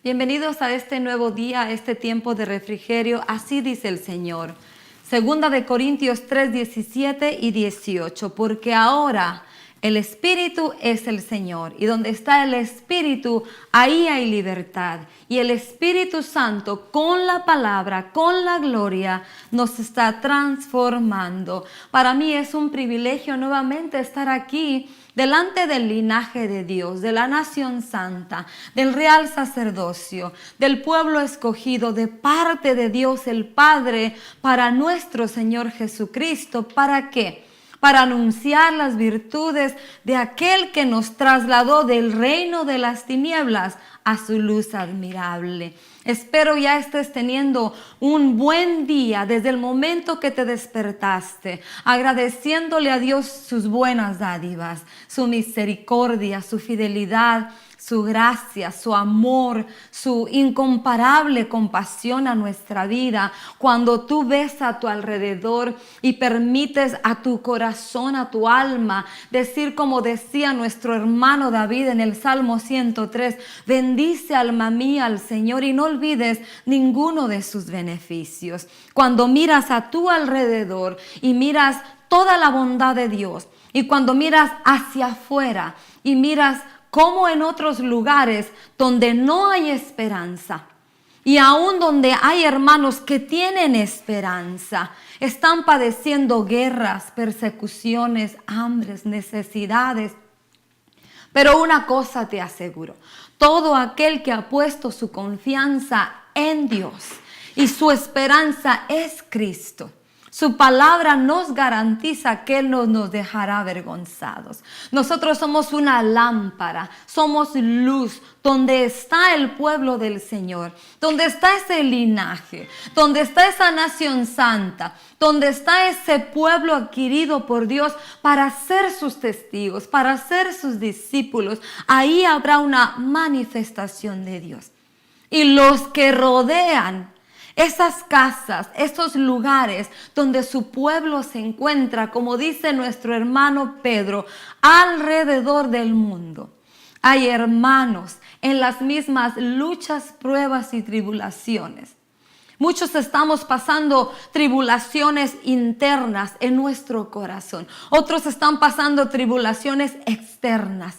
Bienvenidos a este nuevo día, a este tiempo de refrigerio. Así dice el Señor. Segunda de Corintios 3, 17 y 18. Porque ahora el Espíritu es el Señor. Y donde está el Espíritu, ahí hay libertad. Y el Espíritu Santo, con la palabra, con la gloria, nos está transformando. Para mí es un privilegio nuevamente estar aquí delante del linaje de Dios, de la nación santa, del real sacerdocio, del pueblo escogido, de parte de Dios el Padre, para nuestro Señor Jesucristo. ¿Para qué? Para anunciar las virtudes de aquel que nos trasladó del reino de las tinieblas a su luz admirable. Espero ya estés teniendo un buen día desde el momento que te despertaste, agradeciéndole a Dios sus buenas dádivas, su misericordia, su fidelidad, su gracia, su amor, su incomparable compasión a nuestra vida. Cuando tú ves a tu alrededor y permites a tu corazón, a tu alma, decir como decía nuestro hermano David en el Salmo 103, bendice alma mía al Señor y no olvides ninguno de sus beneficios. Cuando miras a tu alrededor y miras toda la bondad de Dios, y cuando miras hacia afuera y miras como en otros lugares donde no hay esperanza, y aún donde hay hermanos que tienen esperanza, están padeciendo guerras, persecuciones, hambres, necesidades. Pero una cosa te aseguro, todo aquel que ha puesto su confianza en Dios y su esperanza es Cristo, su palabra nos garantiza que Él no nos dejará avergonzados. Nosotros somos una lámpara, somos luz donde está el pueblo del Señor, donde está ese linaje, donde está esa nación santa, donde está ese pueblo adquirido por Dios para ser sus testigos, para ser sus discípulos. Ahí habrá una manifestación de Dios. Y los que rodean esas casas, esos lugares donde su pueblo se encuentra, como dice nuestro hermano Pedro, alrededor del mundo. Hay hermanos en las mismas luchas, pruebas y tribulaciones. Muchos estamos pasando tribulaciones internas en nuestro corazón. Otros están pasando tribulaciones externas.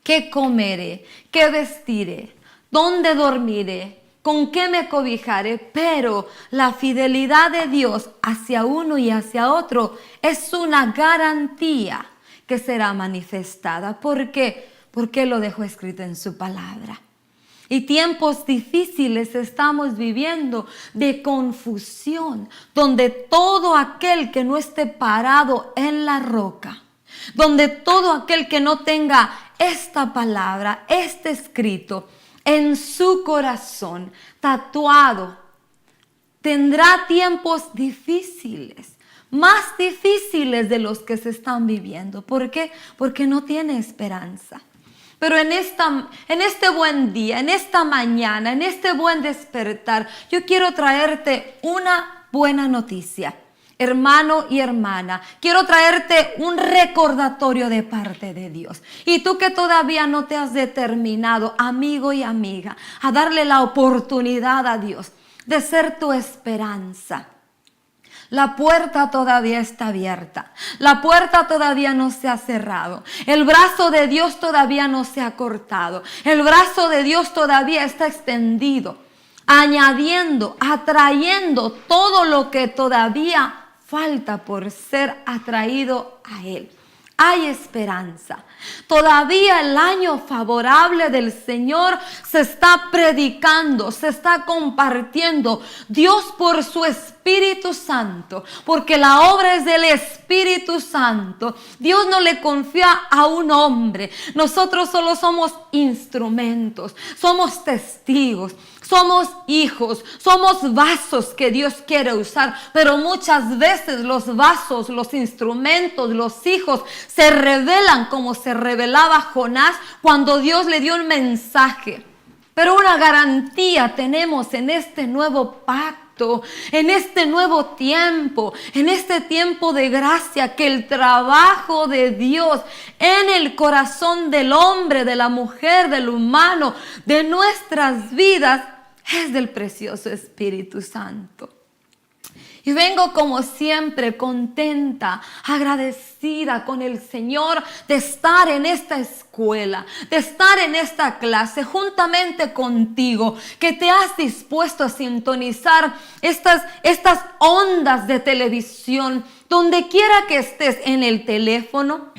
¿Qué comeré? ¿Qué vestiré? ¿Dónde dormiré? ¿Con qué me cobijaré? Pero la fidelidad de Dios hacia uno y hacia otro es una garantía que será manifestada. ¿Por qué? Porque lo dejó escrito en su palabra. Y tiempos difíciles estamos viviendo de confusión, donde todo aquel que no esté parado en la roca, donde todo aquel que no tenga esta palabra, este escrito, en su corazón, tatuado, tendrá tiempos difíciles, más difíciles de los que se están viviendo. ¿Por qué? Porque no tiene esperanza. Pero en este buen día, en esta mañana, en este buen despertar, yo quiero traerte una buena noticia. Hermano y hermana, quiero traerte un recordatorio de parte de Dios. Y tú que todavía no te has determinado, amigo y amiga, a darle la oportunidad a Dios de ser tu esperanza. La puerta todavía está abierta. La puerta todavía no se ha cerrado. El brazo de Dios todavía no se ha cortado. El brazo de Dios todavía está extendido, añadiendo, atrayendo todo lo que todavía falta por ser atraído a Él. Hay esperanza. Todavía el año favorable del Señor se está predicando, se está compartiendo. Dios por su Espíritu Santo, porque la obra es del Espíritu Santo. Dios no le confía a un hombre. Nosotros solo somos instrumentos, somos testigos. Somos hijos, somos vasos que Dios quiere usar, pero muchas veces los vasos, los instrumentos, los hijos se revelan como se revelaba Jonás cuando Dios le dio un mensaje. Pero una garantía tenemos en este nuevo pacto Santo, en este nuevo tiempo, en este tiempo de gracia, que el trabajo de Dios en el corazón del hombre, de la mujer, del humano, de nuestras vidas, es del precioso Espíritu Santo. Y vengo como siempre contenta, agradecida con el Señor de estar en esta escuela, de estar en esta clase juntamente contigo, que te has dispuesto a sintonizar estas ondas de televisión, donde quiera que estés, en el teléfono,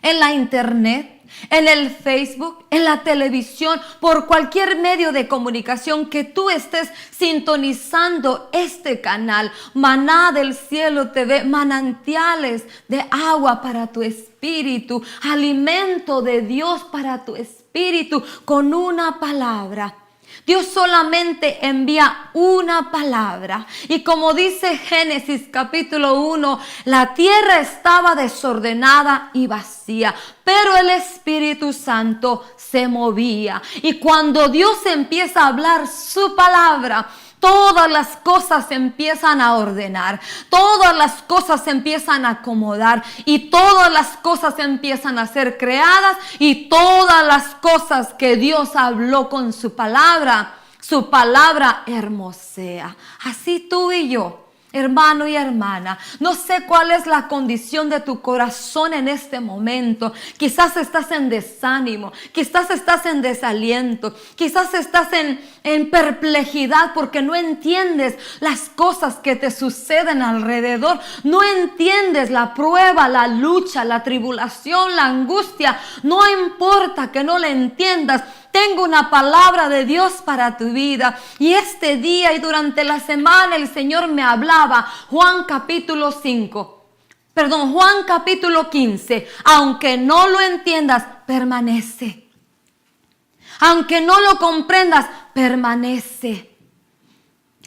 en la internet, en el Facebook, en la televisión, por cualquier medio de comunicación que tú estés sintonizando este canal. Maná del Cielo TV, manantiales de agua para tu espíritu, alimento de Dios para tu espíritu, con una palabra. Dios solamente envía una palabra. Y como dice Génesis capítulo 1, la tierra estaba desordenada y vacía, pero el Espíritu Santo se movía. Y cuando Dios empieza a hablar su palabra, todas las cosas se empiezan a ordenar, todas las cosas se empiezan a acomodar y todas las cosas empiezan a ser creadas, y todas las cosas que Dios habló con su palabra hermosea. Así tú y yo, hermano y hermana, no sé cuál es la condición de tu corazón en este momento. Quizás estás en desánimo, quizás estás en desaliento, quizás estás en perplejidad porque no entiendes las cosas que te suceden alrededor, no entiendes la prueba, la lucha, la tribulación, la angustia. No importa que no la entiendas. Tengo una palabra de Dios para tu vida. Y este día y durante la semana el Señor me hablaba. Juan capítulo 15. Aunque no lo entiendas, permanece. Aunque no lo comprendas, permanece.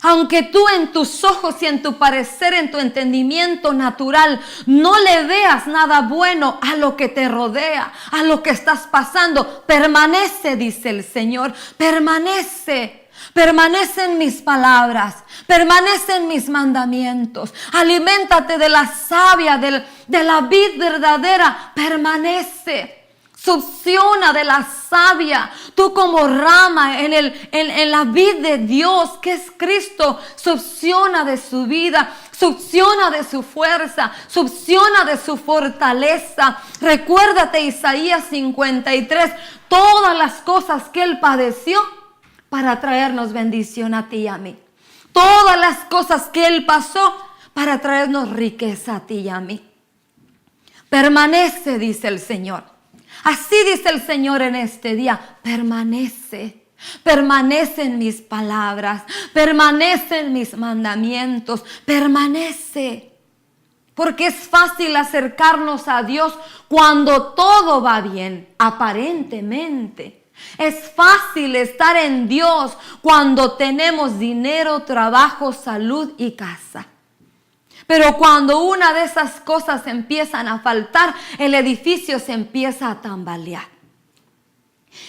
Aunque tú en tus ojos y en tu parecer, en tu entendimiento natural, no le veas nada bueno a lo que te rodea, a lo que estás pasando, permanece, dice el Señor, permanece. Permanece en mis palabras, permanece en mis mandamientos, aliméntate de la savia, de la vid verdadera, permanece. Succiona de la savia, tú como rama en la vid de Dios, que es Cristo. Succiona de su vida, succiona de su fuerza, succiona de su fortaleza. Recuérdate Isaías 53, todas las cosas que Él padeció para traernos bendición a ti y a mí. Todas las cosas que Él pasó para traernos riqueza a ti y a mí. Permanece, dice el Señor. Así dice el Señor en este día, permanece en mis palabras, permanece en mis mandamientos, permanece. Porque es fácil acercarnos a Dios cuando todo va bien, aparentemente. Es fácil estar en Dios cuando tenemos dinero, trabajo, salud y casa. Pero cuando una de esas cosas empiezan a faltar, el edificio se empieza a tambalear.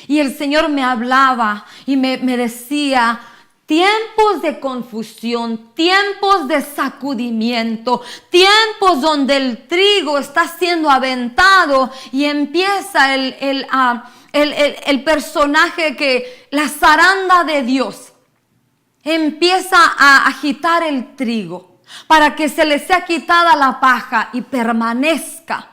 Y el Señor me hablaba y me decía, tiempos de confusión, tiempos de sacudimiento, tiempos donde el trigo está siendo aventado y empieza el personaje que, la zaranda de Dios, empieza a agitar el trigo, para que se le sea quitada la paja y permanezca,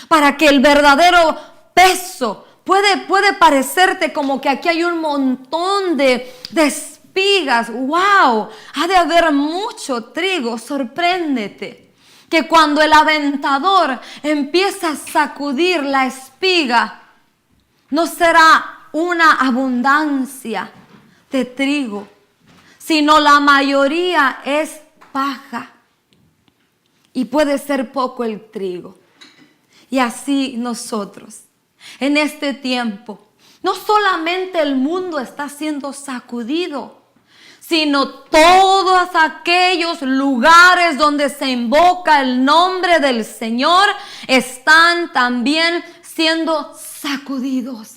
para que el verdadero peso puede parecerte como que aquí hay un montón de espigas. ¡Wow! Ha de haber mucho trigo. Sorpréndete que cuando el aventador empieza a sacudir la espiga, no será una abundancia de trigo, sino la mayoría es paja, y puede ser poco el trigo. Y así nosotros, en este tiempo, no solamente el mundo está siendo sacudido, sino todos aquellos lugares donde se invoca el nombre del Señor están también siendo sacudidos,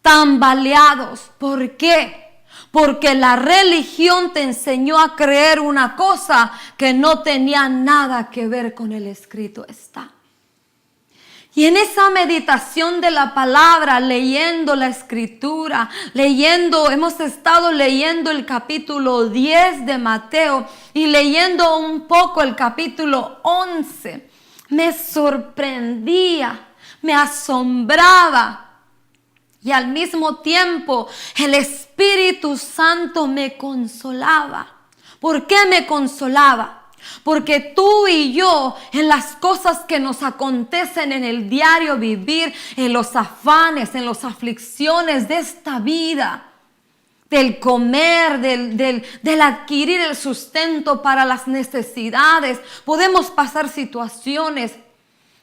tambaleados. ¿Por qué? porque la religión te enseñó a creer una cosa que no tenía nada que ver con el escrito está. Y en esa meditación de la palabra, leyendo la escritura, hemos estado leyendo el capítulo 10 de Mateo y leyendo un poco el capítulo 11, me sorprendía, me asombraba. Y al mismo tiempo el Espíritu Santo me consolaba. ¿Por qué me consolaba? Porque tú y yo, en las cosas que nos acontecen en el diario vivir, en los afanes, en las aflicciones de esta vida, del comer, del adquirir el sustento para las necesidades, podemos pasar situaciones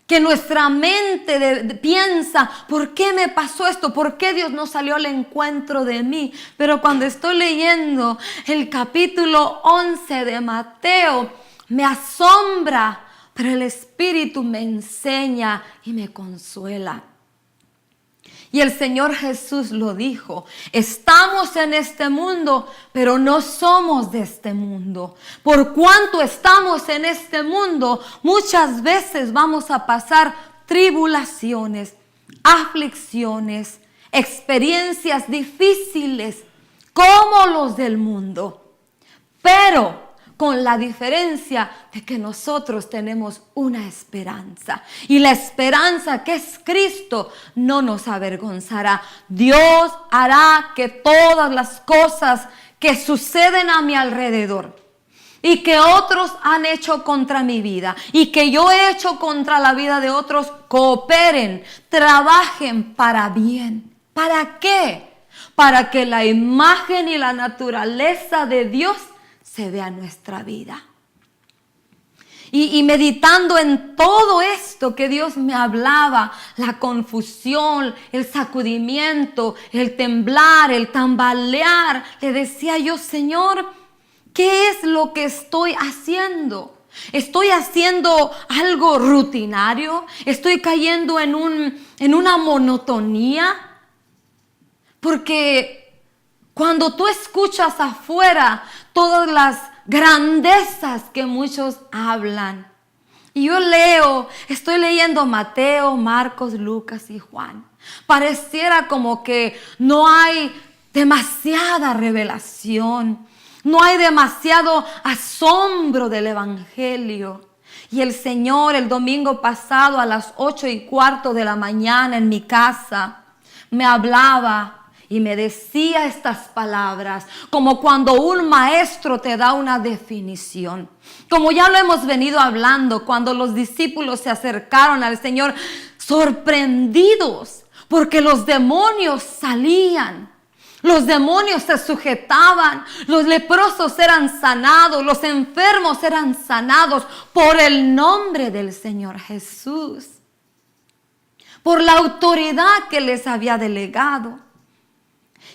que nuestra mente piensa, ¿por qué me pasó esto? ¿Por qué Dios no salió al encuentro de mí? Pero cuando estoy leyendo el capítulo 11 de Mateo, me asombra, pero el Espíritu me enseña y me consuela. Y el Señor Jesús lo dijo, estamos en este mundo, pero no somos de este mundo. Por cuanto estamos en este mundo, muchas veces vamos a pasar tribulaciones, aflicciones, experiencias difíciles, como los del mundo. Pero con la diferencia de que nosotros tenemos una esperanza. Y la esperanza que es Cristo no nos avergonzará. Dios hará que todas las cosas que suceden a mi alrededor y que otros han hecho contra mi vida y que yo he hecho contra la vida de otros, cooperen, trabajen para bien. ¿Para qué? Para que la imagen y la naturaleza de Dios se vea nuestra vida. Y meditando en todo esto que Dios me hablaba, la confusión, el sacudimiento, el temblar, el tambalear, le decía yo, Señor, ¿qué es lo que estoy haciendo? ¿Estoy haciendo algo rutinario? ¿Estoy cayendo en una monotonía? Porque cuando tú escuchas afuera todas las grandezas que muchos hablan, y yo estoy leyendo Mateo, Marcos, Lucas y Juan, pareciera como que no hay demasiada revelación, no hay demasiado asombro del Evangelio. Y el Señor el domingo pasado a las 8:15 de la mañana en mi casa me hablaba y me decía estas palabras, como cuando un maestro te da una definición. Como ya lo hemos venido hablando, cuando los discípulos se acercaron al Señor sorprendidos, porque los demonios salían, los demonios se sujetaban, los leprosos eran sanados, los enfermos eran sanados por el nombre del Señor Jesús, por la autoridad que les había delegado.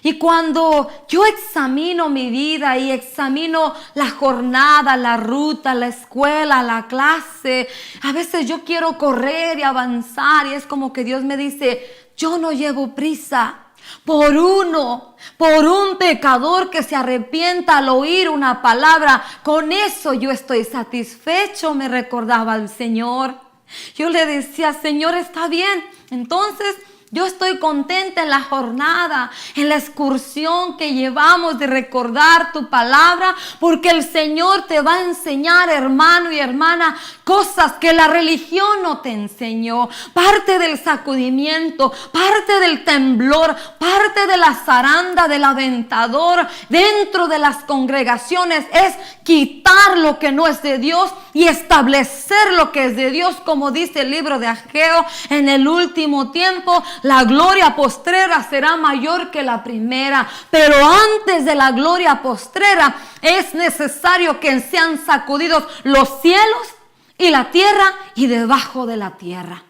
Y cuando yo examino mi vida y examino la jornada, la ruta, la escuela, la clase, a veces yo quiero correr y avanzar y es como que Dios me dice, yo no llevo prisa por un pecador que se arrepienta al oír una palabra. Con eso yo estoy satisfecho, me recordaba el Señor. Yo le decía, Señor, está bien, entonces yo estoy contenta en la jornada, en la excursión que llevamos de recordar tu palabra, porque el Señor te va a enseñar, hermano y hermana, cosas que la religión no te enseñó. Parte del sacudimiento, parte del temblor, parte de la zaranda, del aventador dentro de las congregaciones es quitar lo que no es de Dios y establecer lo que es de Dios, como dice el libro de Ageo, en el último tiempo la gloria postrera será mayor que la primera, pero antes de la gloria postrera es necesario que sean sacudidos los cielos y la tierra y debajo de la tierra.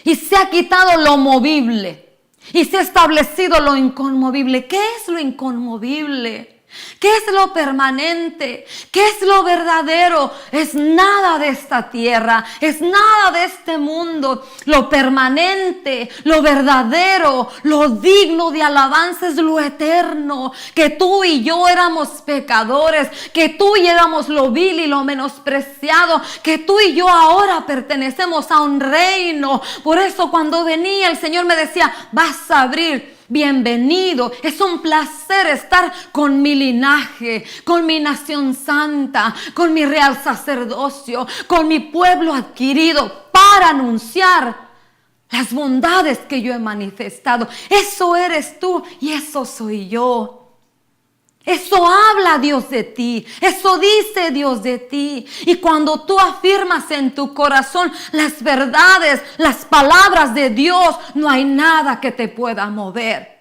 Y se ha quitado lo movible y se ha establecido lo inconmovible. ¿Qué es lo inconmovible? ¿Qué es lo permanente? ¿Qué es lo verdadero? Es nada de esta tierra, es nada de este mundo. Lo permanente, lo verdadero, lo digno de alabanza es lo eterno. Que tú y yo éramos pecadores, que tú y éramos lo vil y lo menospreciado, que tú y yo ahora pertenecemos a un reino. Por eso cuando venía el Señor me decía, vas a abrir. Bienvenido, es un placer estar con mi linaje, con mi nación santa, con mi real sacerdocio, con mi pueblo adquirido para anunciar las bondades que yo he manifestado. Eso eres tú y eso soy yo. Eso habla Dios de ti, eso dice Dios de ti. Y cuando tú afirmas en tu corazón las verdades, las palabras de Dios, no hay nada que te pueda mover.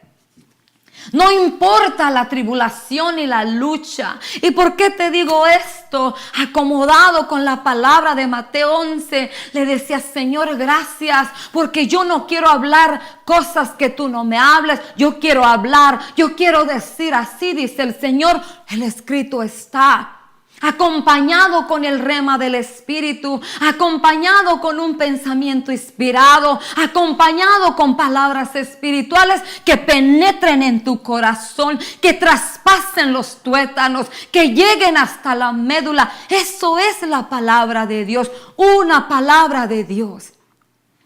No importa la tribulación y la lucha. ¿Y por qué te digo esto? Acomodado con la palabra de Mateo 11, le decía, Señor, gracias, porque yo no quiero hablar cosas que tú no me hables. Yo quiero hablar, yo quiero decir así, dice el Señor. El escrito está. Acompañado con el rema del Espíritu, acompañado con un pensamiento inspirado, acompañado con palabras espirituales que penetren en tu corazón, que traspasen los tuétanos, que lleguen hasta la médula. Eso es la palabra de Dios, una palabra de Dios.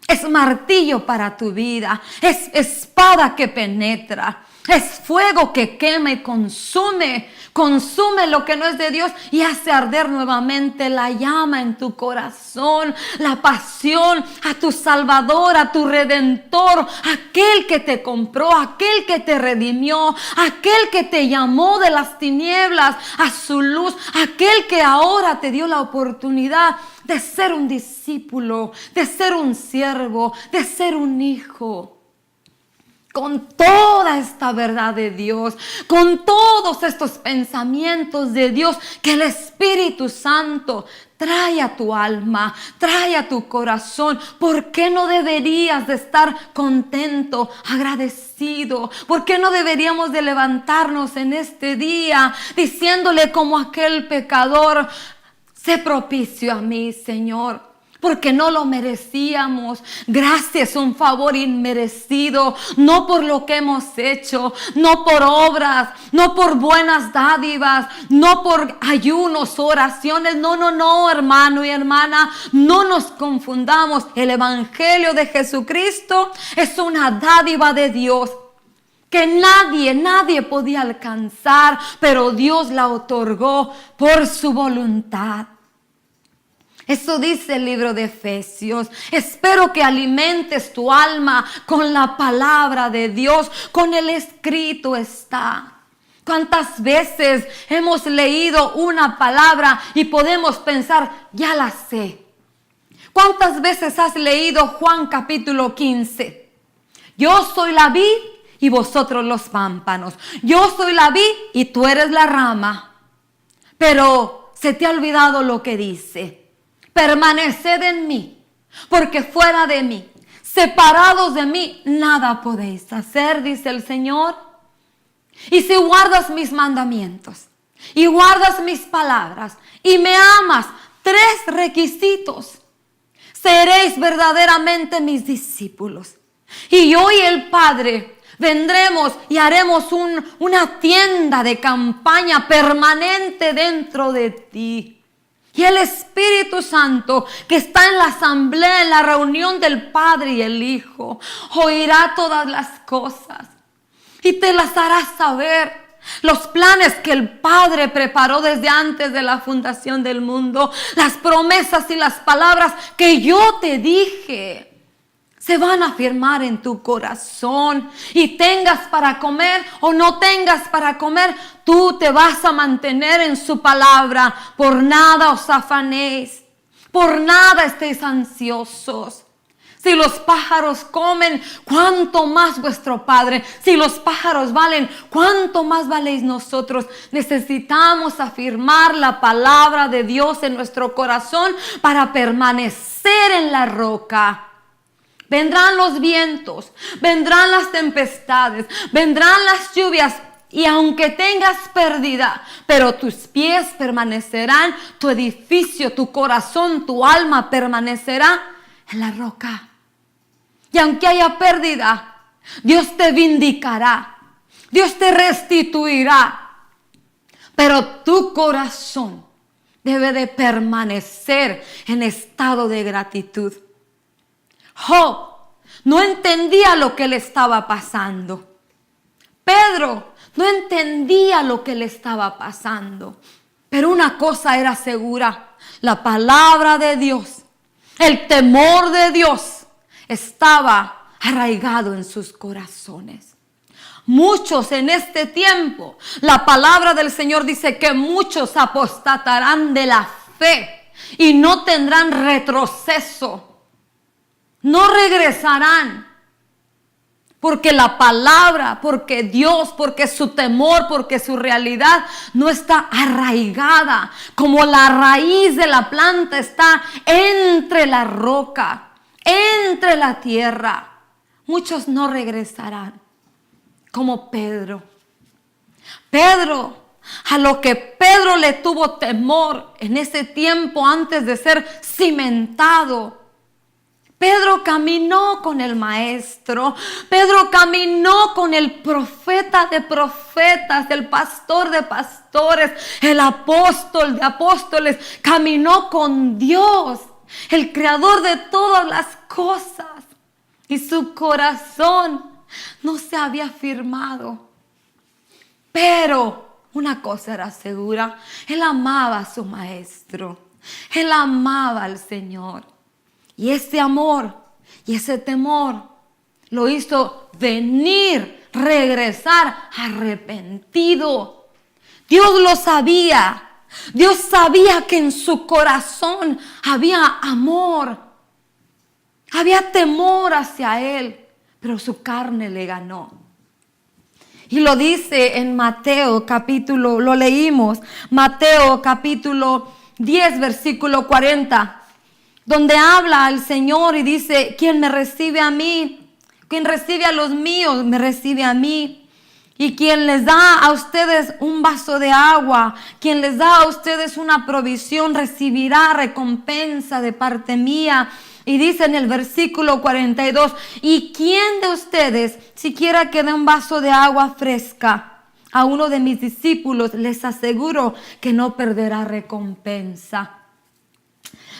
Es martillo para tu vida, es espada que penetra. Es fuego que quema y consume lo que no es de Dios y hace arder nuevamente la llama en tu corazón, la pasión a tu Salvador, a tu Redentor, aquel que te compró, aquel que te redimió, aquel que te llamó de las tinieblas a su luz, aquel que ahora te dio la oportunidad de ser un discípulo, de ser un siervo, de ser un hijo. Con toda esta verdad de Dios, con todos estos pensamientos de Dios que el Espíritu Santo trae a tu alma, trae a tu corazón. ¿Por qué no deberías de estar contento, agradecido? ¿Por qué no deberíamos de levantarnos en este día diciéndole como aquel pecador, sé propicio a mí, Señor? Porque no lo merecíamos. Gracias, un favor inmerecido, no por lo que hemos hecho, no por obras, no por buenas dádivas, no por ayunos, oraciones. No, hermano y hermana, no nos confundamos. El Evangelio de Jesucristo es una dádiva de Dios que nadie podía alcanzar, pero Dios la otorgó por su voluntad. Eso dice el libro de Efesios. Espero que alimentes tu alma con la palabra de Dios, con el escrito está. ¿Cuántas veces hemos leído una palabra y podemos pensar, ya la sé? ¿Cuántas veces has leído Juan capítulo 15? Yo soy la vid y vosotros los pámpanos. Yo soy la vid y tú eres la rama. Pero se te ha olvidado lo que dice. Permaneced en mí, porque fuera de mí, separados de mí, nada podéis hacer, dice el Señor. Y si guardas mis mandamientos, y guardas mis palabras, y me amas, 3 requisitos, seréis verdaderamente mis discípulos. Y yo y el Padre vendremos y haremos una tienda de campaña permanente dentro de ti. Y el Espíritu Santo que está en la asamblea, en la reunión del Padre y el Hijo, oirá todas las cosas y te las hará saber. Los planes que el Padre preparó desde antes de la fundación del mundo, las promesas y las palabras que yo te dije, se van a firmar en tu corazón. Y tengas para comer o no tengas para comer, tú te vas a mantener en su palabra. Por nada os afanéis, por nada estéis ansiosos. Si los pájaros comen, ¿cuánto más vuestro Padre? Si los pájaros valen, ¿cuánto más valéis nosotros? Necesitamos afirmar la palabra de Dios en nuestro corazón para permanecer en la roca. Vendrán los vientos, vendrán las tempestades, vendrán las lluvias Y aunque tengas pérdida, pero tus pies permanecerán, tu edificio, tu corazón, tu alma permanecerá en la roca. Y aunque haya pérdida, Dios te vindicará, Dios te restituirá. Pero tu corazón debe de permanecer en estado de gratitud. Job no entendía lo que le estaba pasando. Pedro no entendía lo que le estaba pasando. Pero una cosa era segura: la palabra de Dios, el temor de Dios estaba arraigado en sus corazones. Muchos en este tiempo, la palabra del Señor dice que muchos apostatarán de la fe y no tendrán retroceso. No regresarán. Porque la palabra, porque Dios, porque su temor, porque su realidad no está arraigada. Como la raíz de la planta está entre la roca, entre la tierra. Muchos no regresarán. Como Pedro. Pedro, a lo que Pedro le tuvo temor en ese tiempo antes de ser cimentado. Pedro caminó con el maestro, Pedro caminó con el profeta de profetas, el pastor de pastores, el apóstol de apóstoles, caminó con Dios, el creador de todas las cosas, y su corazón no se había firmado. Pero una cosa era segura: él amaba a su maestro, él amaba al Señor. Y ese amor y ese temor lo hizo venir, regresar arrepentido. Dios lo sabía. Dios sabía que en su corazón había amor, había temor hacia él, pero su carne le ganó. Y lo dice en Mateo capítulo, lo leímos, Mateo capítulo 10, versículo 40. Donde habla al Señor y dice: quien me recibe a mí, quien recibe a los míos, me recibe a mí. Y quien les da a ustedes un vaso de agua, quien les da a ustedes una provisión, recibirá recompensa de parte mía. Y dice en el versículo 42, ¿y quién de ustedes, siquiera que dé un vaso de agua fresca a uno de mis discípulos, les aseguro que no perderá recompensa?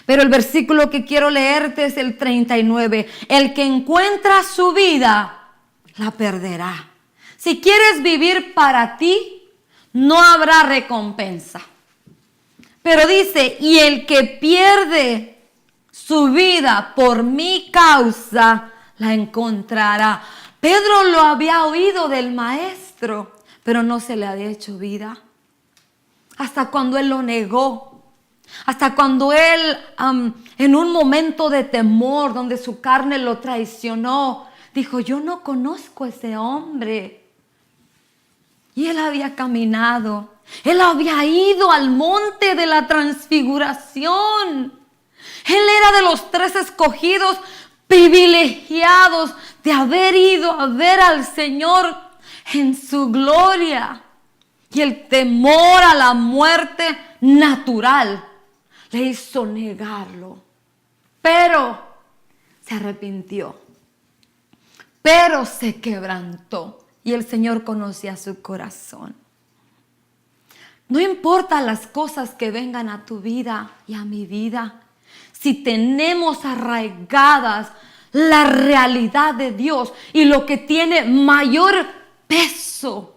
Pero el versículo que quiero leerte es el 39. El que encuentra su vida, la perderá. Si quieres vivir para ti, no habrá recompensa. Pero dice, y el que pierde su vida por mi causa, la encontrará. Pedro lo había oído del maestro, pero no se le había hecho vida. Hasta cuando él lo negó. Hasta cuando él, en un momento de temor, donde su carne lo traicionó, dijo: yo no conozco a ese hombre. Y él había caminado, él había ido al monte de la transfiguración. Él era de los 3 escogidos privilegiados de haber ido a ver al Señor en su gloria. Y el temor a la muerte natural le hizo negarlo. Pero se arrepintió. Pero se quebrantó. Y el Señor conocía su corazón. No importa las cosas que vengan a tu vida y a mi vida. Si tenemos arraigadas la realidad de Dios y lo que tiene mayor peso,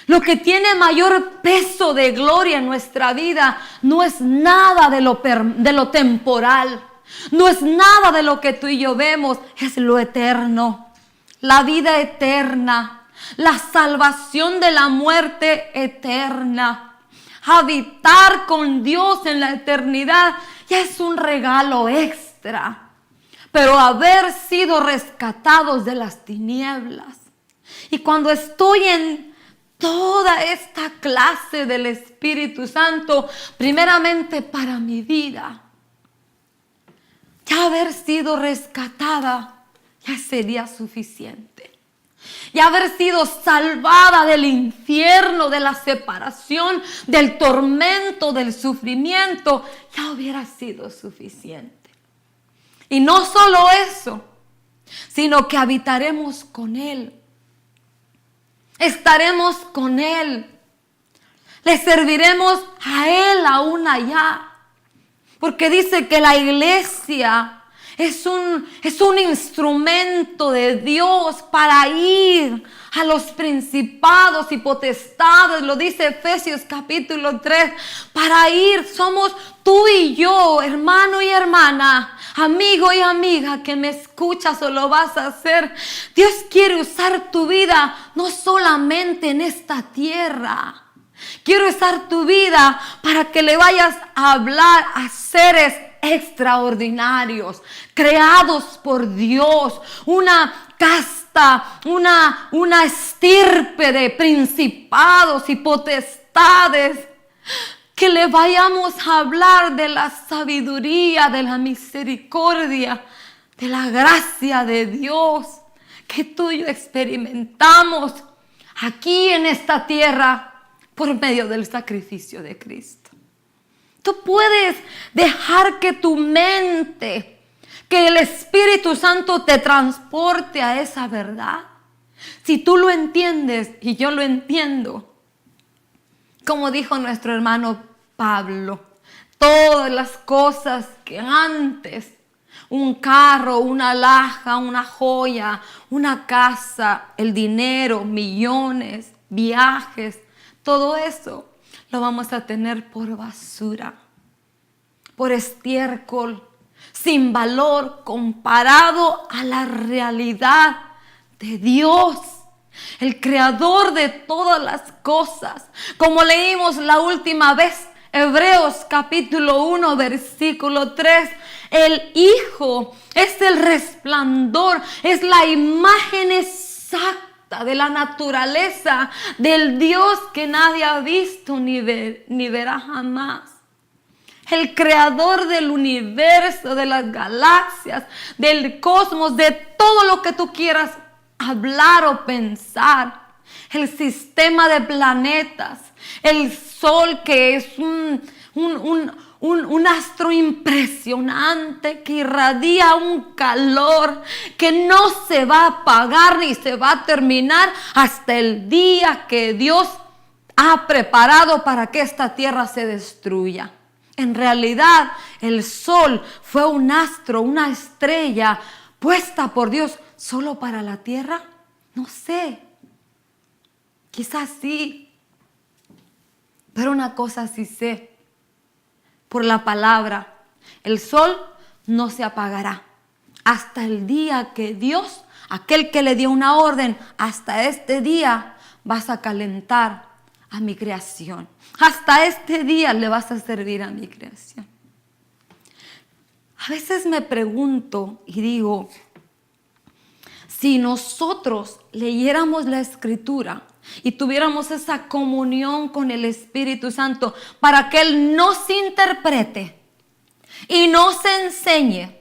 lo que tiene mayor peso de gloria en nuestra vida, no es nada de lo temporal, no es nada de lo que tú y yo vemos, es lo eterno, la vida eterna, la salvación de la muerte eterna. Habitar con Dios en la eternidad ya es un regalo extra. Pero haber sido rescatados de las tinieblas. Y cuando estoy en toda esta clase del Espíritu Santo, primeramente para mi vida, ya haber sido rescatada ya sería suficiente. y haber sido salvada del infierno, de la separación, del tormento, del sufrimiento, ya hubiera sido suficiente. Y no solo eso, sino que habitaremos con Él. Estaremos con Él. Le serviremos a Él aún allá. Porque dice que la iglesia es un instrumento de Dios para ir a los principados y potestades. Lo dice Efesios capítulo 3. Para ir, somos tú y yo, hermano y hermana, amigo y amiga que me escuchas o lo vas a hacer. Dios quiere usar tu vida no solamente en esta tierra. Quiero usar tu vida para que le vayas a hablar a seres extraordinarios, creados por Dios, una casta, una estirpe de principados y potestades. Que le vayamos a hablar de la sabiduría, de la misericordia, de la gracia de Dios que tú y yo experimentamos aquí en esta tierra por medio del sacrificio de Cristo. Tú puedes dejar que tu mente, que el Espíritu Santo te transporte a esa verdad. Si tú lo entiendes y yo lo entiendo, como dijo nuestro hermano Pablo, todas las cosas que antes, un carro, una alhaja, una joya, una casa, el dinero, millones, viajes, todo eso lo vamos a tener por basura, por estiércol, sin valor comparado a la realidad de Dios, el creador de todas las cosas. Como leímos la última vez, Hebreos capítulo 1, versículo 3, el Hijo es el resplandor, es la imagen exacta de la naturaleza del Dios que nadie ha visto ni verá jamás. El creador del universo, de las galaxias, del cosmos, de todo lo que tú quieras hablar o pensar. El sistema de planetas, el sol que es un astro impresionante que irradia un calor que no se va a apagar ni se va a terminar hasta el día que Dios ha preparado para que esta tierra se destruya. En realidad, el sol fue un astro, una estrella puesta por Dios solo para la tierra. No sé, quizás sí, pero una cosa sí sé. Por la palabra, el sol no se apagará hasta el día que Dios, aquel que le dio una orden, hasta este día vas a calentar a mi creación. Hasta este día le vas a servir a mi creación. A veces me pregunto y digo, si nosotros leyéramos la Escritura y tuviéramos esa comunión con el Espíritu Santo para que Él nos interprete y nos enseñe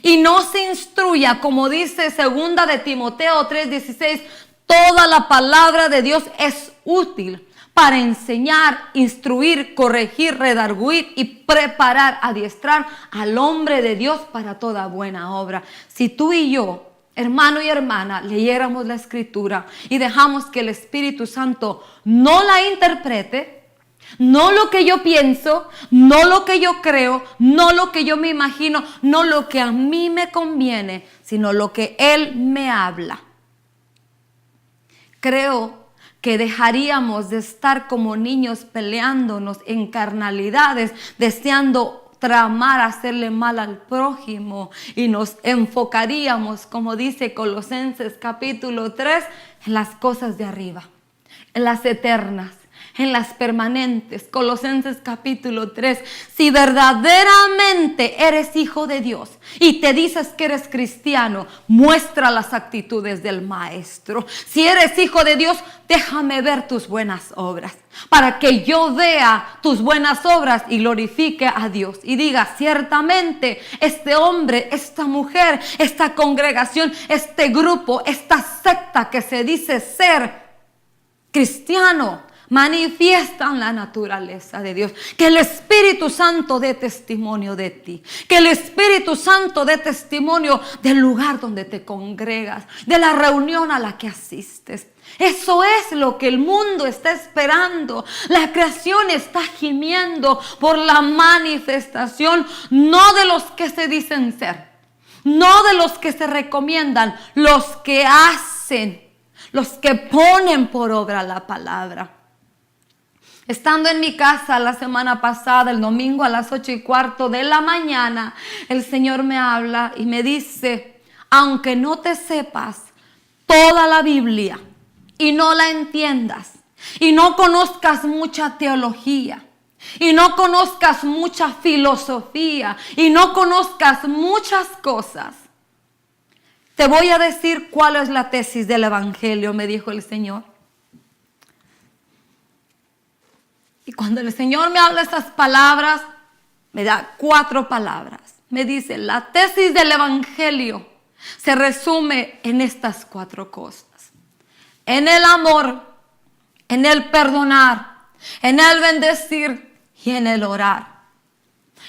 y nos instruya, como dice 2 de Timoteo 3:16, toda la palabra de Dios es útil para enseñar, instruir, corregir, redarguir y preparar, adiestrar al hombre de Dios para toda buena obra. Si tú y yo, hermano y hermana, leyéramos la Escritura y dejamos que el Espíritu Santo no la interprete, no lo que yo pienso, no lo que yo creo, no lo que yo me imagino, no lo que a mí me conviene, sino lo que Él me habla. Creo que dejaríamos de estar como niños peleándonos en carnalidades, deseando tramar, hacerle mal al prójimo, y nos enfocaríamos, como dice Colosenses capítulo 3, en las cosas de arriba, en las eternas, en las permanentes. Colosenses capítulo 3. Si verdaderamente eres hijo de Dios y te dices que eres cristiano, muestra las actitudes del Maestro. Si eres hijo de Dios, déjame ver tus buenas obras, para que yo vea tus buenas obras y glorifique a Dios. Y diga, ciertamente este hombre, esta mujer, esta congregación, este grupo, esta secta que se dice ser cristiano, manifiestan la naturaleza de Dios. Que el Espíritu Santo dé testimonio de ti. Que el Espíritu Santo dé testimonio del lugar donde te congregas, de la reunión a la que asistes. Eso es lo que el mundo está esperando. La creación está gimiendo por la manifestación, no de los que se dicen ser, no de los que se recomiendan, los que hacen, los que ponen por obra la palabra. Estando en mi casa la semana pasada, el domingo a las 8:15 de la mañana, el Señor me habla y me dice, aunque no te sepas toda la Biblia y no la entiendas y no conozcas mucha teología y no conozcas mucha filosofía y no conozcas muchas cosas, te voy a decir cuál es la tesis del Evangelio, me dijo el Señor. Y cuando el Señor me habla estas palabras, me da 4 palabras. Me dice, la tesis del Evangelio se resume en estas 4 cosas. En el amor, en el perdonar, en el bendecir y en el orar.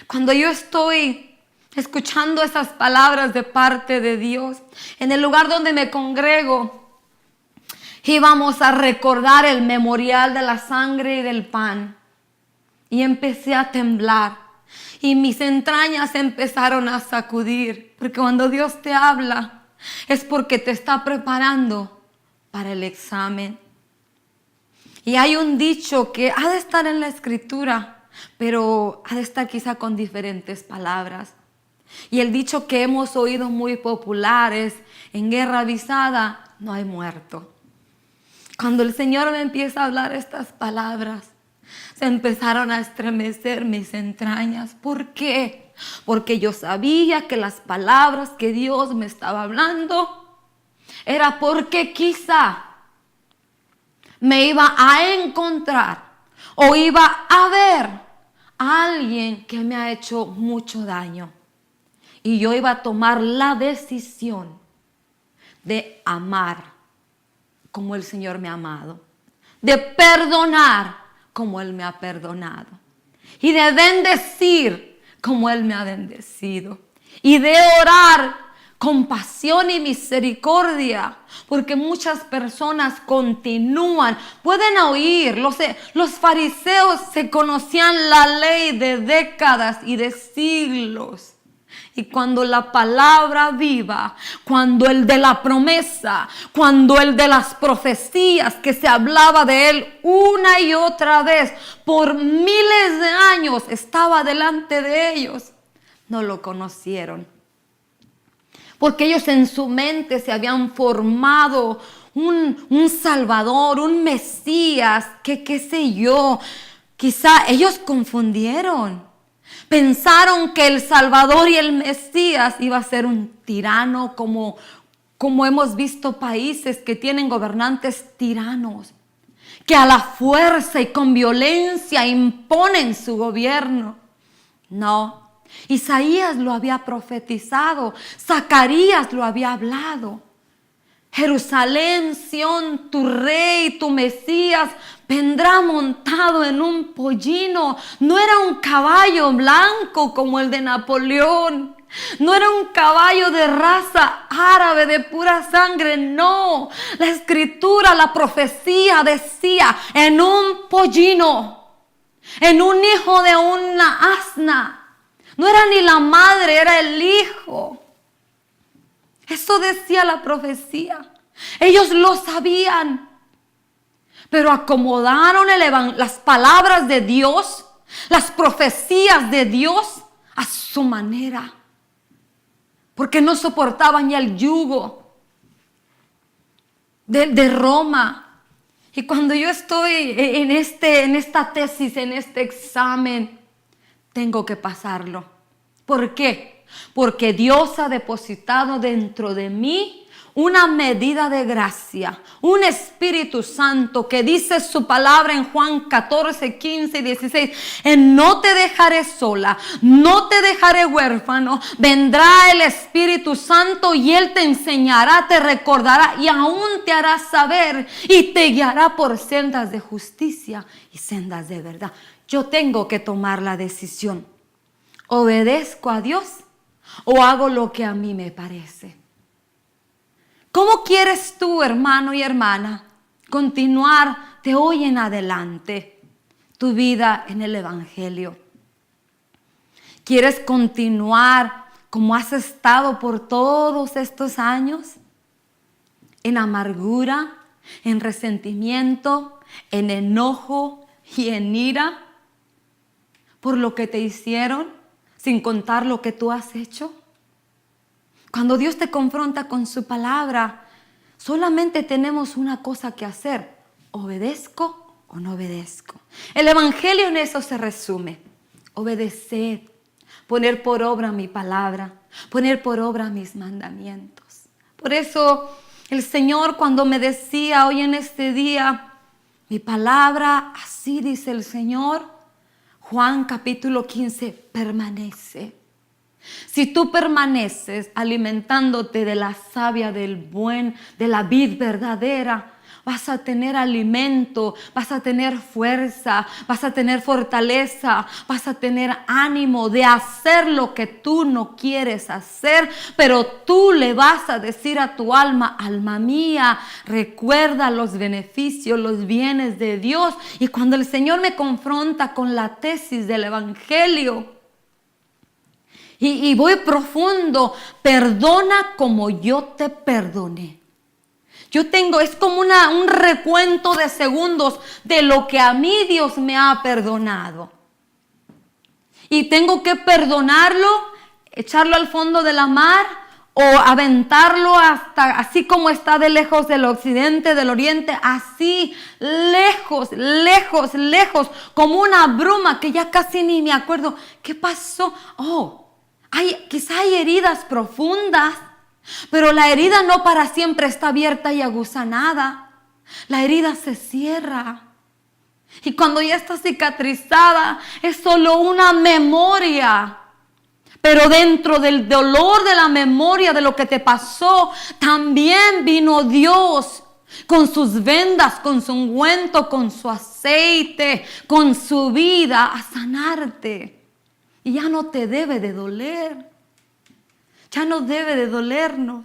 Cuando yo estoy escuchando esas palabras de parte de Dios, en el lugar donde me congrego, íbamos a recordar el memorial de la sangre y del pan. Y empecé a temblar. Y mis entrañas empezaron a sacudir. Porque cuando Dios te habla, es porque te está preparando para el examen. Y hay un dicho que ha de estar en la Escritura, pero ha de estar quizá con diferentes palabras. Y el dicho que hemos oído muy popular es, en guerra avisada no hay muerto. Cuando el Señor me empieza a hablar estas palabras, se empezaron a estremecer mis entrañas. ¿Por qué? Porque yo sabía que las palabras que Dios me estaba hablando era porque quizá me iba a encontrar o iba a ver a alguien que me ha hecho mucho daño. Y yo iba a tomar la decisión de amar como el Señor me ha amado, de perdonar como Él me ha perdonado y de bendecir como Él me ha bendecido y de orar con pasión y misericordia, porque muchas personas continúan, pueden oír, los fariseos se conocían la ley de décadas y de siglos. Y cuando la palabra viva, cuando el de la promesa, cuando el de las profecías que se hablaba de él una y otra vez por miles de años estaba delante de ellos, no lo conocieron. Porque ellos en su mente se habían formado un Salvador, un Mesías, que qué sé yo, quizá ellos confundieron. Pensaron que el Salvador y el Mesías iba a ser un tirano, como hemos visto países que tienen gobernantes tiranos, que a la fuerza y con violencia imponen su gobierno. No, Isaías lo había profetizado, Zacarías lo había hablado. Jerusalén, Sión, tu rey, tu Mesías, vendrá montado en un pollino. No era un caballo blanco como el de Napoleón. No era un caballo de raza árabe de pura sangre, no. La Escritura, la profecía decía en un pollino, en un hijo de una asna. No era ni la madre, era el hijo. Eso decía la profecía. Ellos lo sabían. Pero acomodaron las palabras de Dios, las profecías de Dios a su manera. Porque no soportaban ya el yugo de Roma. Y cuando yo estoy en esta tesis, en este examen, tengo que pasarlo. ¿Por qué? Porque Dios ha depositado dentro de mí una medida de gracia, un Espíritu Santo que dice su palabra en Juan 14, 15 y 16. No te dejaré sola, no te dejaré huérfano. Vendrá el Espíritu Santo y Él te enseñará, te recordará y aún te hará saber y te guiará por sendas de justicia y sendas de verdad. Yo tengo que tomar la decisión. ¿Obedezco a Dios o hago lo que a mí me parece? ¿Cómo quieres tú, hermano y hermana, continuar de hoy en adelante tu vida en el Evangelio? ¿Quieres continuar como has estado por todos estos años? En amargura, en resentimiento, en enojo y en ira por lo que te hicieron, sin contar lo que tú has hecho. Cuando Dios te confronta con su palabra, solamente tenemos una cosa que hacer: ¿obedezco o no obedezco? El Evangelio en eso se resume: obedecer, poner por obra mi palabra, poner por obra mis mandamientos. Por eso el Señor, cuando me decía hoy en este día, mi palabra, así dice el Señor, Juan capítulo 15, permanece. Si tú permaneces alimentándote de la savia de la vid verdadera, vas a tener alimento, vas a tener fuerza, vas a tener fortaleza, vas a tener ánimo de hacer lo que tú no quieres hacer, pero tú le vas a decir a tu alma: alma mía, recuerda los beneficios, los bienes de Dios. Y cuando el Señor me confronta con la tesis del Evangelio, y voy profundo: perdona como yo te perdoné. Es como un recuento de segundos de lo que a mí Dios me ha perdonado. Y tengo que perdonarlo, echarlo al fondo de la mar o aventarlo hasta así como está de lejos del occidente, del oriente, así lejos, lejos, lejos, como una bruma que ya casi ni me acuerdo. ¿Qué pasó? Quizá hay heridas profundas, pero la herida no para siempre está abierta y aguzanada. La herida se cierra. Y cuando ya está cicatrizada, es solo una memoria. Pero dentro del dolor de la memoria de lo que te pasó, también vino Dios con sus vendas, con su ungüento, con su aceite, con su vida a sanarte. Y ya no te debe de doler. Ya no debe de dolernos.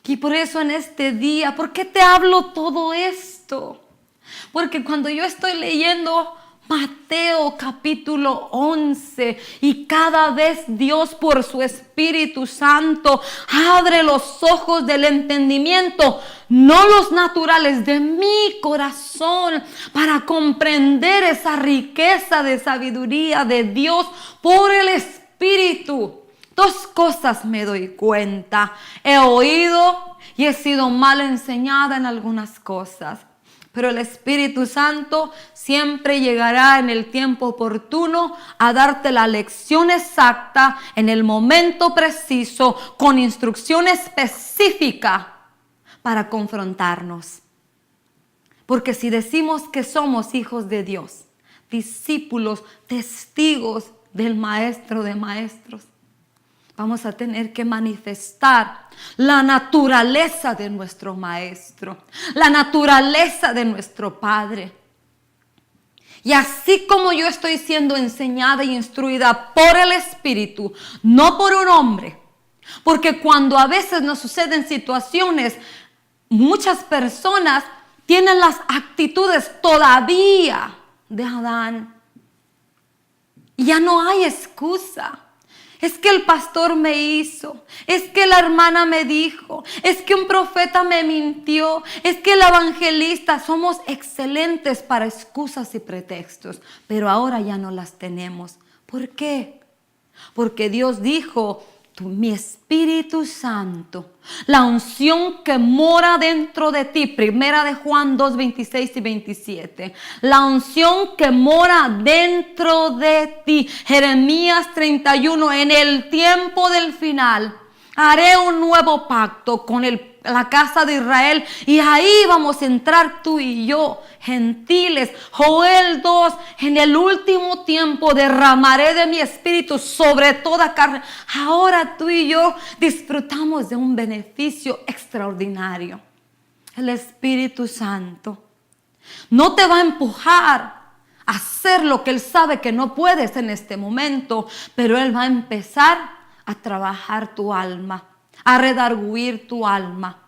Y por eso en este día, ¿por qué te hablo todo esto? Porque cuando yo estoy leyendo Mateo capítulo 11 y cada vez Dios por su Espíritu Santo abre los ojos del entendimiento, no los naturales, de mi corazón, para comprender esa riqueza de sabiduría de Dios por el Espíritu. Dos cosas me doy cuenta: he oído y he sido mal enseñada en algunas cosas. Pero el Espíritu Santo siempre llegará en el tiempo oportuno a darte la lección exacta, en el momento preciso, con instrucción específica para confrontarnos. Porque si decimos que somos hijos de Dios, discípulos, testigos del Maestro de Maestros, vamos a tener que manifestar la naturaleza de nuestro Maestro, la naturaleza de nuestro Padre. Y así como yo estoy siendo enseñada y instruida por el Espíritu, no por un hombre, porque cuando a veces nos suceden situaciones, muchas personas tienen las actitudes todavía de Adán. Y ya no hay excusa. Es que el pastor me hizo, es que la hermana me dijo, es que un profeta me mintió, es que el evangelista. Somos excelentes para excusas y pretextos, pero ahora ya no las tenemos. ¿Por qué? Porque Dios dijo mi Espíritu Santo, la unción que mora dentro de ti, primera de Juan 2, 26 y 27, la unción que mora dentro de ti, Jeremías 31, en el tiempo del final, haré un nuevo pacto con la casa de Israel y ahí vamos a entrar tú y yo, gentiles. Joel 2, en el último tiempo derramaré de mi espíritu sobre toda carne. Ahora tú y yo disfrutamos de un beneficio extraordinario. El Espíritu Santo no te va a empujar a hacer lo que Él sabe que no puedes en este momento, pero Él va a empezar a trabajar tu alma, a redarguir tu alma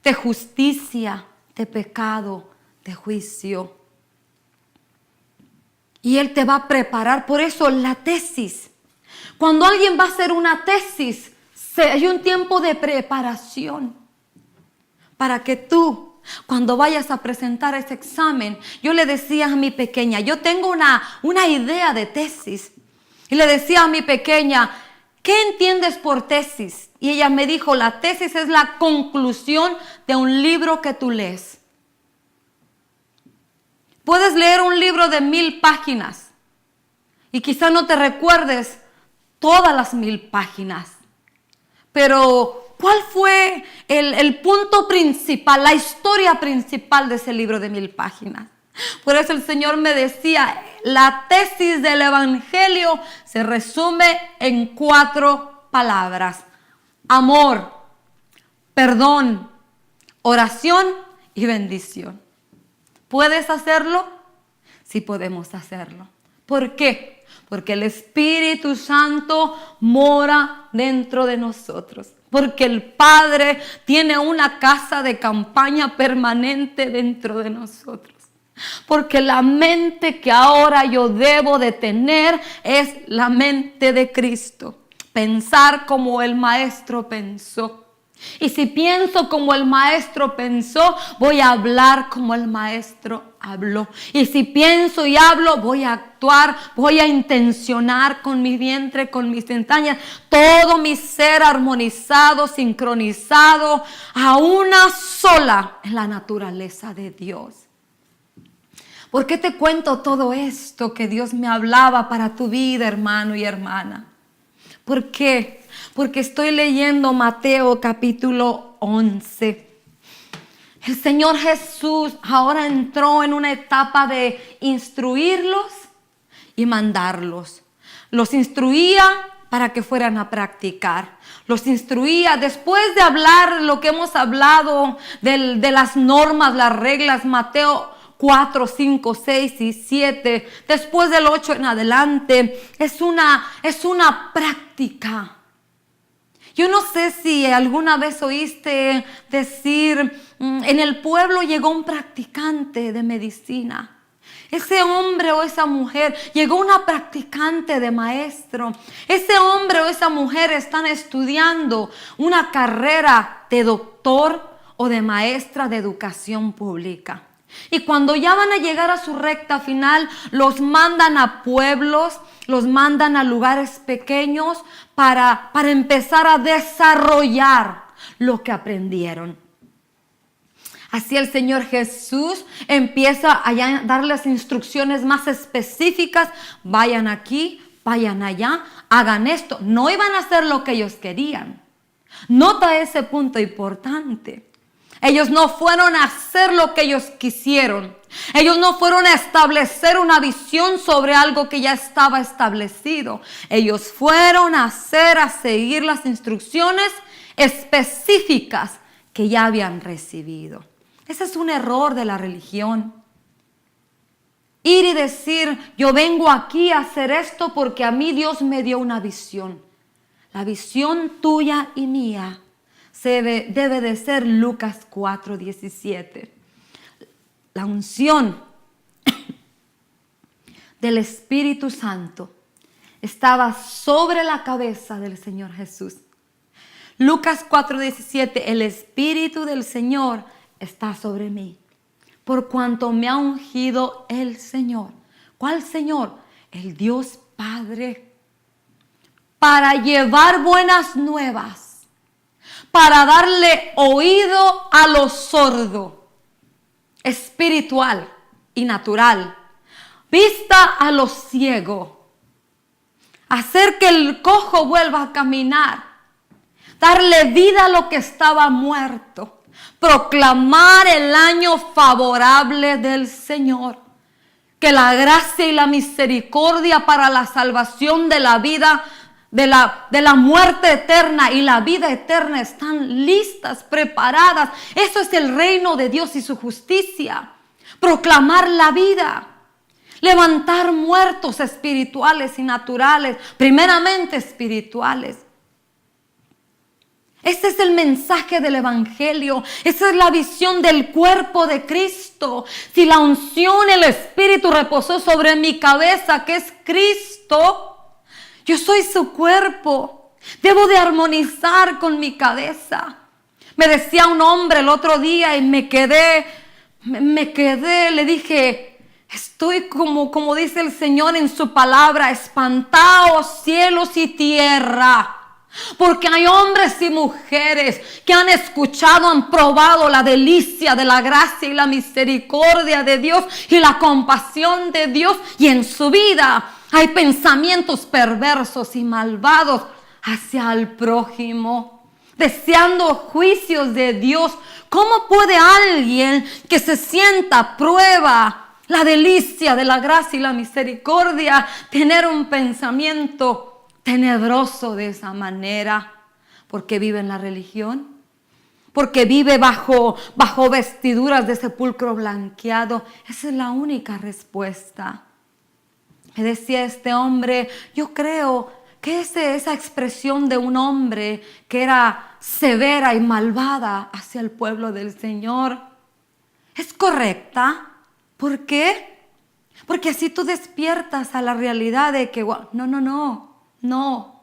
de justicia, de pecado, de juicio. Y Él te va a preparar. Por eso la tesis. Cuando alguien va a hacer una tesis, hay un tiempo de preparación para que tú, cuando vayas a presentar ese examen, yo le decía a mi pequeña, yo tengo una idea de tesis. Y le decía a mi pequeña, ¿qué entiendes por tesis? Y ella me dijo, la tesis es la conclusión de un libro que tú lees. Puedes leer un libro de 1000 páginas y quizá no te recuerdes todas las 1000 páginas. Pero, ¿cuál fue el punto principal, la historia principal de ese libro de 1000 páginas? Por eso el Señor me decía, la tesis del Evangelio se resume en 4 palabras. Amor, perdón, oración y bendición. ¿Puedes hacerlo? Sí podemos hacerlo. ¿Por qué? Porque el Espíritu Santo mora dentro de nosotros. Porque el Padre tiene una casa de campaña permanente dentro de nosotros. Porque la mente que ahora yo debo de tener es la mente de Cristo. Pensar como el Maestro pensó. Y si pienso como el Maestro pensó, voy a hablar como el Maestro habló. Y si pienso y hablo, voy a actuar, voy a intencionar con mi vientre, con mis entrañas, todo mi ser armonizado, sincronizado a una sola en la naturaleza de Dios. ¿Por qué te cuento todo esto que Dios me hablaba para tu vida, hermano y hermana? ¿Por qué? Porque estoy leyendo Mateo capítulo 11. El Señor Jesús ahora entró en una etapa de instruirlos y mandarlos. Los instruía para que fueran a practicar. Los instruía después de hablar lo que hemos hablado de las normas, las reglas, Mateo 4, 5, 6 y 7, después del 8 en adelante, es una práctica. Yo no sé si alguna vez oíste decir, en el pueblo llegó un practicante de medicina. Ese hombre o esa mujer, llegó una practicante de maestro. Ese hombre o esa mujer están estudiando una carrera de doctor o de maestra de educación pública. Y cuando ya van a llegar a su recta final, los mandan a pueblos, los mandan a lugares pequeños para empezar a desarrollar lo que aprendieron. Así el Señor Jesús empieza a darles instrucciones más específicas. Vayan aquí, vayan allá, hagan esto. No iban a hacer lo que ellos querían. Nota ese punto importante. Ellos no fueron a hacer lo que ellos quisieron. Ellos no fueron a establecer una visión sobre algo que ya estaba establecido. Ellos fueron a seguir las instrucciones específicas que ya habían recibido. Ese es un error de la religión. Ir y decir, yo vengo aquí a hacer esto porque a mí Dios me dio una visión. La visión tuya y mía debe de ser Lucas 4, 17. La unción del Espíritu Santo estaba sobre la cabeza del Señor Jesús. Lucas 4, 17. El Espíritu del Señor está sobre mí, por cuanto me ha ungido el Señor. ¿Cuál Señor? El Dios Padre. para llevar buenas nuevas, para darle oído a lo sordo, espiritual y natural, vista a lo ciego, hacer que el cojo vuelva a caminar, darle vida a lo que estaba muerto, proclamar el año favorable del Señor, que la gracia y la misericordia para la salvación de la vida, de la muerte eterna y la vida eterna están listas, preparadas. Eso es el reino de Dios y su justicia. Proclamar la vida, levantar muertos espirituales y naturales, primeramente espirituales. Este es el mensaje del Evangelio. Esa es la visión del cuerpo de Cristo. Si la unción, el Espíritu reposó sobre mi cabeza, que es Cristo, yo soy su cuerpo. Debo de armonizar con mi cabeza. Me decía un hombre el otro día y me quedé, le dije, estoy como dice el Señor en su palabra, espantaos cielos y tierra. Porque hay hombres y mujeres que han escuchado, han probado la delicia de la gracia y la misericordia de Dios y la compasión de Dios, y en su vida hay pensamientos perversos y malvados hacia el prójimo, deseando juicios de Dios. ¿Cómo puede alguien que se sienta prueba la delicia de la gracia y la misericordia tener un pensamiento tenebroso de esa manera? Porque vive en la religión, porque vive bajo vestiduras de sepulcro blanqueado. Esa es la única respuesta. Me decía este hombre, yo creo que esa expresión de un hombre que era severa y malvada hacia el pueblo del Señor es correcta. ¿Por qué? Porque así tú despiertas a la realidad de que no.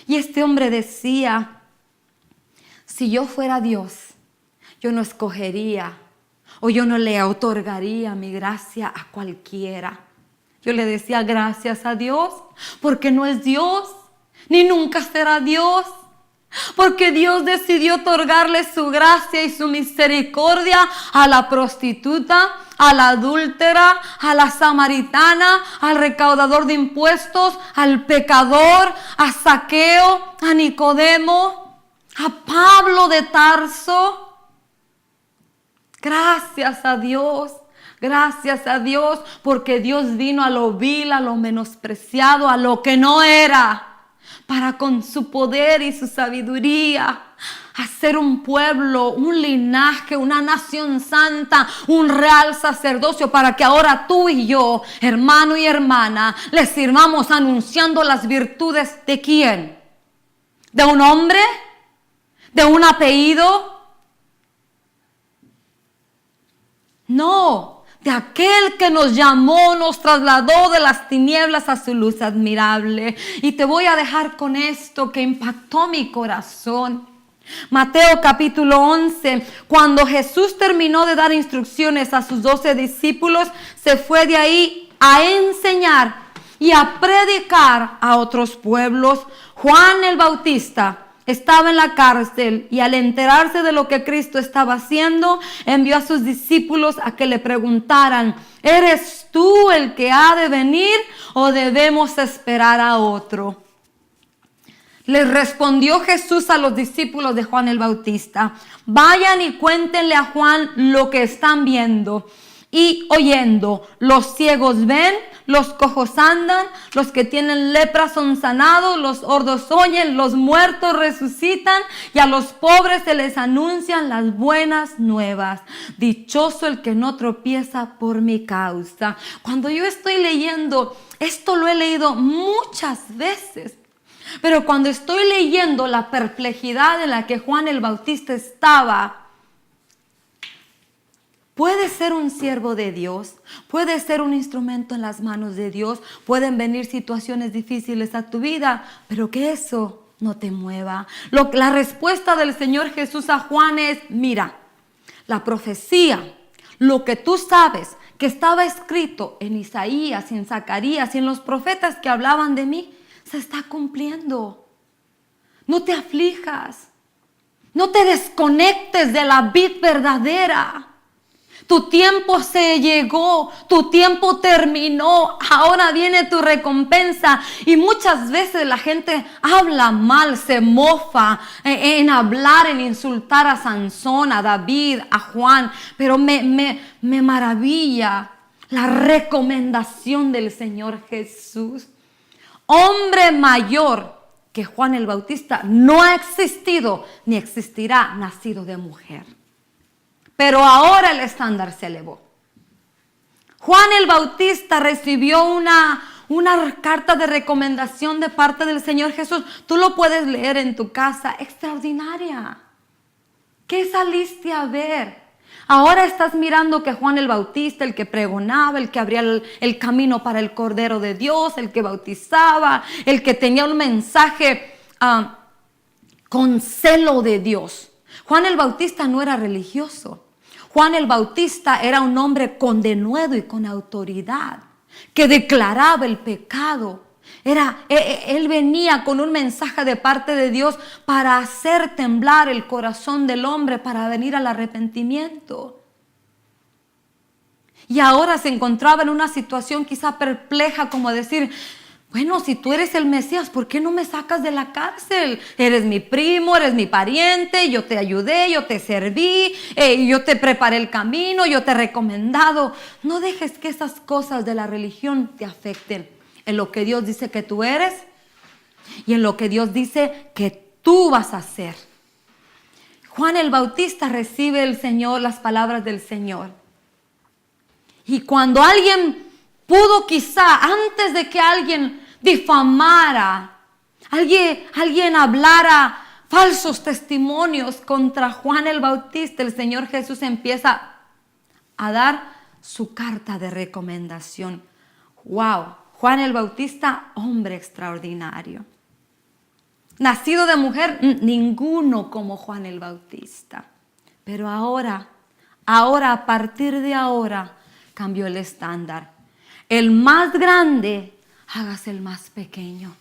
Y este hombre decía, si yo fuera Dios, yo no escogería o yo no le otorgaría mi gracia a cualquiera. Yo le decía gracias a Dios, porque no es Dios, ni nunca será Dios. Porque Dios decidió otorgarle su gracia y su misericordia a la prostituta, a la adúltera, a la samaritana, al recaudador de impuestos, al pecador, a Zaqueo, a Nicodemo, a Pablo de Tarso. Gracias a Dios, porque Dios vino a lo vil, a lo menospreciado, a lo que no era, para con su poder y su sabiduría hacer un pueblo, un linaje, una nación santa, un real sacerdocio, para que ahora tú y yo, hermano y hermana, le sirvamos anunciando las virtudes ¿de quién? ¿De un hombre? ¿De un apellido? No, de aquel que nos llamó, nos trasladó de las tinieblas a su luz admirable. Y te voy a dejar con esto que impactó mi corazón. Mateo capítulo 11, cuando Jesús terminó de dar instrucciones a sus 12 discípulos, se fue de ahí a enseñar y a predicar a otros pueblos. Juan el Bautista estaba en la cárcel y al enterarse de lo que Cristo estaba haciendo, envió a sus discípulos a que le preguntaran, ¿eres tú el que ha de venir o debemos esperar a otro? Les respondió Jesús a los discípulos de Juan el Bautista, vayan y cuéntenle a Juan lo que están viendo y oyendo. Los ciegos ven, los cojos andan, los que tienen lepra son sanados, los sordos oyen, los muertos resucitan y a los pobres se les anuncian las buenas nuevas. Dichoso el que no tropieza por mi causa. Cuando yo estoy leyendo, esto lo he leído muchas veces, pero cuando estoy leyendo la perplejidad en la que Juan el Bautista estaba, puede ser un siervo de Dios, puede ser un instrumento en las manos de Dios, pueden venir situaciones difíciles a tu vida, pero que eso no te mueva. La respuesta del Señor Jesús a Juan es, mira, la profecía, lo que tú sabes que estaba escrito en Isaías, en Zacarías y en los profetas que hablaban de mí, se está cumpliendo. No te aflijas. No te desconectes de la vid verdadera. Tu tiempo se llegó, tu tiempo terminó, ahora viene tu recompensa. Y muchas veces la gente habla mal, se mofa en hablar, en insultar a Sansón, a David, a Juan. Pero me maravilla la recomendación del Señor Jesús. Hombre mayor que Juan el Bautista no ha existido ni existirá nacido de mujer. Pero ahora el estándar se elevó. Juan el Bautista recibió una carta de recomendación de parte del Señor Jesús. Tú lo puedes leer en tu casa. Extraordinaria. ¿Qué saliste a ver? Ahora estás mirando que Juan el Bautista, el que pregonaba, el que abría el camino para el Cordero de Dios, el que bautizaba, el que tenía un mensaje con celo de Dios. Juan el Bautista no era religioso. Juan el Bautista era un hombre con denuedo y con autoridad, que declaraba el pecado. Él venía con un mensaje de parte de Dios para hacer temblar el corazón del hombre, para venir al arrepentimiento. Y ahora se encontraba en una situación quizá perpleja, como decir: bueno, si tú eres el Mesías, ¿por qué no me sacas de la cárcel? Eres mi primo, eres mi pariente, yo te ayudé, yo te serví, yo te preparé el camino, yo te he recomendado. No dejes que esas cosas de la religión te afecten en lo que Dios dice que tú eres y en lo que Dios dice que tú vas a hacer. Juan el Bautista recibe del Señor las palabras del Señor. Y cuando alguien pudo, quizá antes de que alguien difamara, alguien hablara falsos testimonios contra Juan el Bautista, el Señor Jesús empieza a dar su carta de recomendación. ¡Wow! Juan el Bautista, hombre extraordinario. Nacido de mujer, ninguno como Juan el Bautista. Pero ahora, a partir de ahora, cambió el estándar. El más grande, hágase el más pequeño.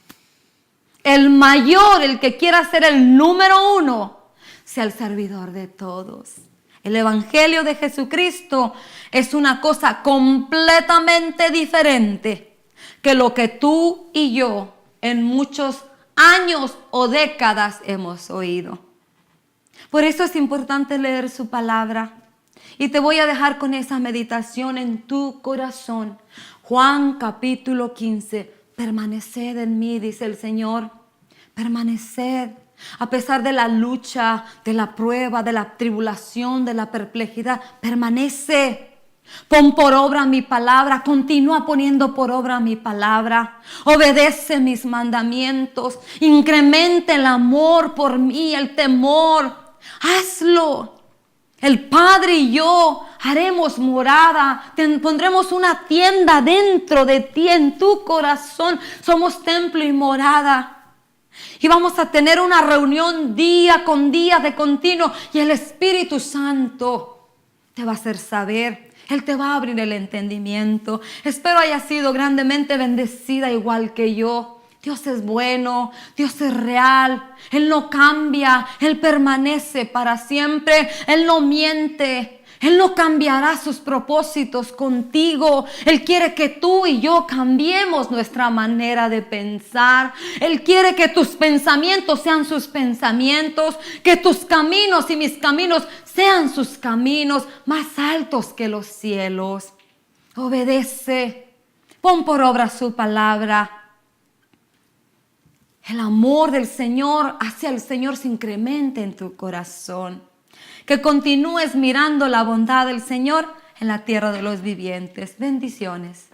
El mayor, el que quiera ser el número uno, sea el servidor de todos. El Evangelio de Jesucristo es una cosa completamente diferente que lo que tú y yo en muchos años o décadas hemos oído. Por eso es importante leer su palabra. Y te voy a dejar con esa meditación en tu corazón. Juan capítulo 15. Permaneced en mí, dice el Señor. Permaneced. A pesar de la lucha, de la prueba, de la tribulación, de la perplejidad, permanece. Pon por obra mi palabra, continúa poniendo por obra mi palabra. Obedece mis mandamientos, incrementa el amor por mí, el temor. Hazlo. El Padre y yo haremos morada, pondremos una tienda dentro de ti, en tu corazón. Somos templo y morada. Y vamos a tener una reunión día con día de continuo. Y el Espíritu Santo te va a hacer saber. Él te va a abrir el entendimiento. Espero hayas sido grandemente bendecida igual que yo. Dios es bueno, Dios es real. Él no cambia, Él permanece para siempre. Él no miente. Él no cambiará sus propósitos contigo. Él quiere que tú y yo cambiemos nuestra manera de pensar. Él quiere que tus pensamientos sean sus pensamientos, que tus caminos y mis caminos sean sus caminos, más altos que los cielos. Obedece, pon por obra su palabra. El amor del Señor hacia el Señor se incremente en tu corazón. Que continúes mirando la bondad del Señor en la tierra de los vivientes. Bendiciones.